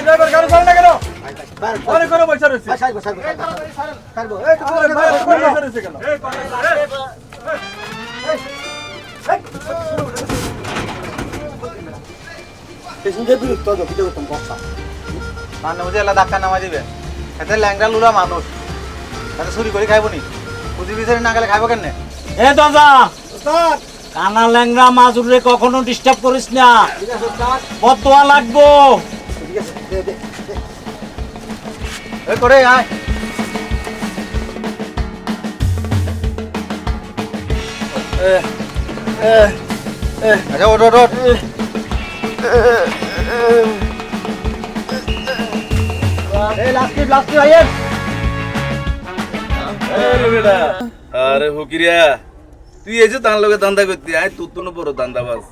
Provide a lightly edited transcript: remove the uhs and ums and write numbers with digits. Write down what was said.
Driver গাড়ি চালানো কেন? অনেক করে পয়সা রয়েছে। ধাক্কা নামা দিবে এতে ল্যাংড়া লুলা মানুষ এতে চুরি করে খাইব নি পুঁজি বিচারে না গেলে খাইব কেন? এ দাদা কানা ল্যাংরা মাজুরে কখনো ডিস্টার্ব করিস না, বদোয়া লাগবো। করে আয় আচ্ছা ওঠ ওঠ ওঠ আরে হুকিরিয়া তুই এই যে তার লগে দান্দা করতি আয় তোর তো বড় দান্দাবাজ।